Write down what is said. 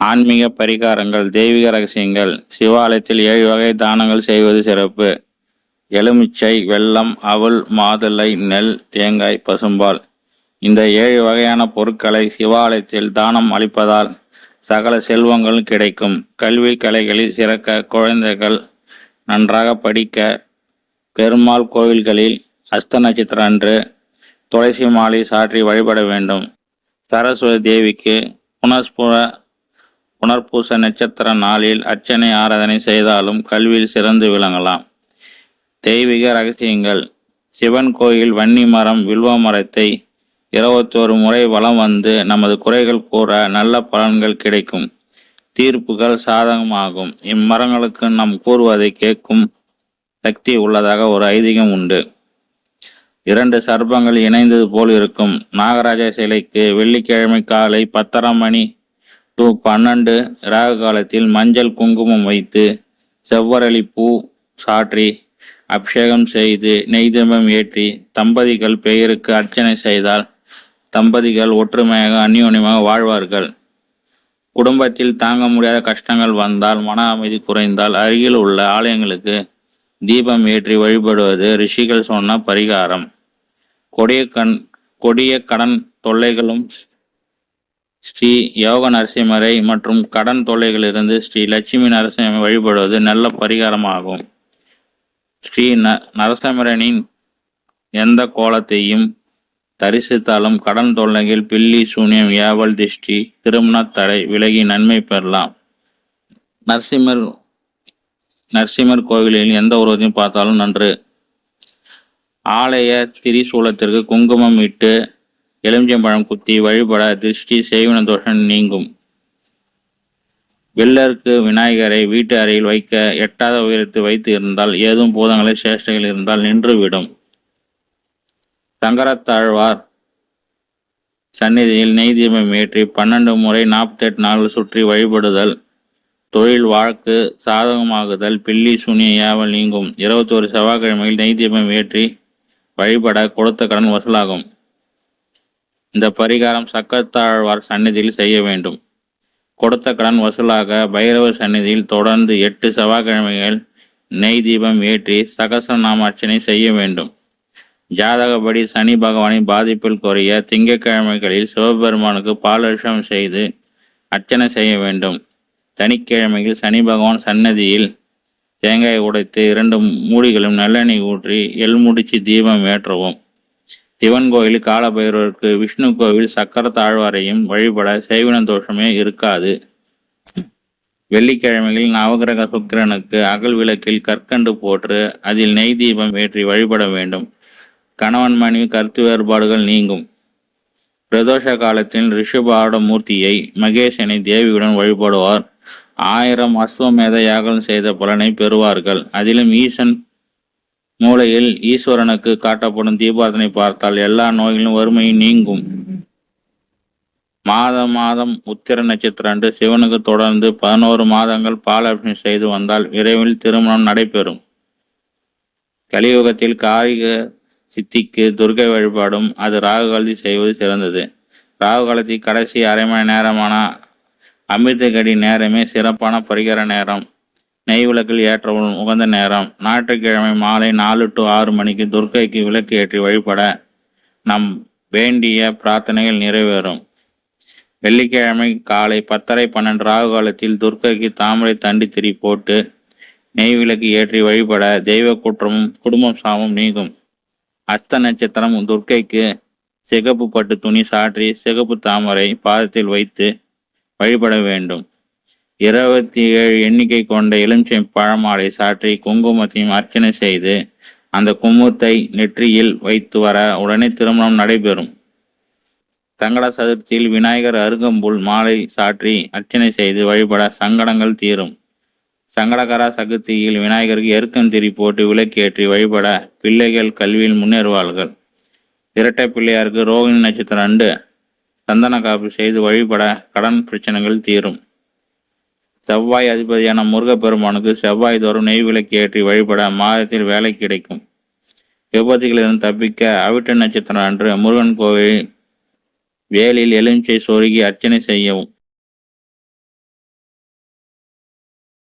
ஆன்மீக பரிகாரங்கள், தெய்வீக ரகசியங்கள். சிவாலயத்தில் 7 வகை தானங்கள் செய்வது சிறப்பு. எலுமிச்சை, வெல்லம், அவல், மாதுளை, நெல், தேங்காய், பசும்பால். இந்த 7 வகையான பொருட்களை சிவாலயத்தில் தானம் அளிப்பதால் சகல செல்வங்களும் கிடைக்கும். கல்வி கலைகளில் சிறக்க, குழந்தைகள் நன்றாக படிக்க பெருமாள் கோவில்களில் அஸ்த நட்சத்திரம் அன்று துளசி மாலை சாற்றி வழிபட வேண்டும். சரஸ்வதி தேவிக்கு புனர்பூச நட்சத்திர நாளில் அர்ச்சனை ஆராதனை செய்தாலும் கல்வியில் சிறந்து விளங்கலாம். தெய்வீக ரகசியங்கள். சிவன் கோயில் வன்னி மரம், வில்வ மரத்தை 21 முறை வலம் வந்து நமது குறைகள் கூற நல்ல பலன்கள் கிடைக்கும். தீர்ப்புகள் சாதகமாகும். இம்மரங்களுக்கு நாம் கூறுவதை கேட்கும் சக்தி உள்ளதாக ஒரு ஐதீகம் உண்டு. 2 சர்ப்பங்கள் இணைந்தது போல் இருக்கும். நாகராஜ சிலைக்கு வெள்ளிக்கிழமை காலை 10:30 மணி to 12 ராகு காலத்தில் மஞ்சள் குங்குமம் வைத்து செவ்வரளி பூ சாற்றி அபிஷேகம் செய்து நெய் தீபம் ஏற்றி தம்பதிகள் பெயருக்கு அர்ச்சனை செய்தால் தம்பதிகள் ஒற்றுமையாக அந்யோன்யமாக வாழ்வார்கள். குடும்பத்தில் தாங்க முடியாத கஷ்டங்கள் வந்தால், மன அமைதி குறைந்தால் அருகில் உள்ள ஆலயங்களுக்கு தீபம் ஏற்றி வழிபடுவது ரிஷிகள் சொன்ன பரிகாரம். கொடிய கடன் தொல்லைகளும் ஸ்ரீ யோக நரசிம்மரை மற்றும் கடன் தொல்லைகளிலிருந்து ஸ்ரீ லட்சுமி நரசிம்மரை வழிபடுவது நல்ல பரிகாரமாகும். ஸ்ரீ நரசிம்மரனின் எந்த கோலத்தையும் தரிசித்தாலும் கடன் தொல்லைகள், பில்லி சூன்யம், ஏவல் திஷ்டி, திருமண தடை விலகி நன்மை பெறலாம். நரசிம்மர் கோவிலில் எந்த உருவத்தையும் பார்த்தாலும் நன்று. ஆலய திரிசூலத்திற்கு குங்குமம் இட்டு எலுமிச்சம்பழம் குத்தி வழிபட திருஷ்டி, செய்வின தோஷம் நீங்கும். வெள்ளருக்கு விநாயகரை வீட்டு அறையில் வைக்க எட்டாத உயரத்தை வைத்து இருந்தால் ஏதும் பூதங்களை சேஷ்டைகள் இருந்தால் நின்றுவிடும். சங்கரத்தாழ்வார் சந்நிதியில் நெய் தீபம் ஏற்றி 12 முறை 48 நாள்கள் சுற்றி வழிபடுதல் தொழில் வாழ்க்கு சாதகமாகுதல், பில்லி சூனிய ஏவல் நீங்கும். 21 செவ்வாய்க்கிழமையில் நெய் தீபம் ஏற்றி வழிபட கொடுத்த கடன் வசூலாகும். இந்த பரிகாரம் சக்கரத்தாழ்வார் சந்நிதியில் செய்ய வேண்டும். கொடுத்த கடன் வசூலாக பைரவர் சந்நிதியில் தொடர்ந்து 8 செவ்வாய்க்கிழமைகள் நெய் தீபம் ஏற்றி சகசரநாம அர்ச்சனை செய்ய வேண்டும். ஜாதகப்படி சனி பகவானின் பாதிப்பில் குறைய திங்கட்கிழமைகளில் சிவபெருமானுக்கு பாலபிஷேகம் செய்து அர்ச்சனை செய்ய வேண்டும். சனிக்கிழமையில் சனி பகவான் சன்னதியில் தேங்காய் உடைத்து 2 மூடிகளும் நல்லெண்ணெய் ஊற்றி எள்முடிச்சு தீபம் ஏற்றவும். சிவன் கோயில் காலபைரவருக்கு, விஷ்ணு கோவில் சக்கரத்தாழ்வாரையும் வழிபட செய்வின தோஷமே இருக்காது. வெள்ளிக்கிழமையில் நவகிரக சுக்கிரனுக்கு அகல் விளக்கில் கற்கண்டு போற்று அதில் நெய் தீபம் ஏற்றி வழிபட வேண்டும். கணவன் மனைவி கருத்து வேறுபாடுகள் நீங்கும். பிரதோஷ காலத்தில் ரிஷபாட மூர்த்தியை, மகேசனை தேவியுடன் வழிபடுவார் 1000 அஸ்வமேத யாகம் செய்த பலனை பெறுவார்கள். அதிலும் ஈசன் மூலையில் ஈஸ்வரனுக்கு காட்டப்படும் தீபாரதனை பார்த்தால் எல்லா நோய்களும் வறுமையும் நீங்கும். மாதம் உத்திர நட்சத்திரம் அன்று சிவனுக்கு தொடர்ந்து 11 மாதங்கள் பாலாபிஷேகம் செய்து வந்தால் விரைவில் திருமணம் நடைபெறும். கலியுகத்தில் காரிக சித்திக்கு துர்கை வழிபாடும் அது ராகு காலத்தில் செய்வது சிறந்தது. ராகு காலத்தில் கடைசி அரை மணி நேரமான அமிர்தகடி நேரமே சிறப்பான பரிகார நேரம். நெய் விளக்கில் ஏற்றவும் உகந்த நேரம். ஞாயிற்றுக்கிழமை மாலை 4 to 6 மணிக்கு துர்க்கைக்கு விளக்கு ஏற்றி வழிபட நம் வேண்டிய பிரார்த்தனைகள் நிறைவேறும். வெள்ளிக்கிழமை காலை 10:30-12 ராகு காலத்தில் துர்க்கைக்கு தாமரை தண்டி திரி போட்டு நெய் விளக்கு ஏற்றி வழிபட தெய்வ குற்றமும் குடும்பம் சாமும் நீங்கும். அஸ்த நட்சத்திரம் துர்க்கைக்கு சிகப்பு பட்டு துணி சாற்றி சிகப்பு தாமரை பாதத்தில் வைத்து வழிபட வேண்டும். 27 எண்ணிக்கை கொண்ட எலுமிச்சை பழமாலை சாற்றி குங்குமத்தையும் அர்ச்சனை செய்து அந்த குங்குமத்தை நெற்றியில் வைத்து வர உடனே திருமணம் நடைபெறும். சங்கட சதுர்த்தியில் விநாயகர் அருகம்புல் மாலை சாற்றி அர்ச்சனை செய்து வழிபட சங்கடங்கள் தீரும். சங்கடகர சதுர்த்தியில் விநாயகருக்கு எருக்கம் திரி போட்டு விளக்கேற்றி வழிபட பிள்ளைகள் கல்வியில் முன்னேறுவார்கள். இரட்டை பிள்ளையாருக்கு ரோகிணி நட்சத்திரம் அன்று சந்தன காப்பு செய்து வழிபட கடன் பிரச்சனைகள் தீரும். செவ்வாய் அதிபதியான முருகப்பெருமானுக்கு செவ்வாய் தோறும் நெய் விளக்கு ஏற்றி வழிபட மாதத்தில் வேலை கிடைக்கும். விபத்துகளிலிருந்து தப்பிக்க அவிட்ட நட்சத்திரம் அன்று முருகன் கோவில் வேலில் எலுமிச்சை சொருகி அர்ச்சனை செய்யவும்.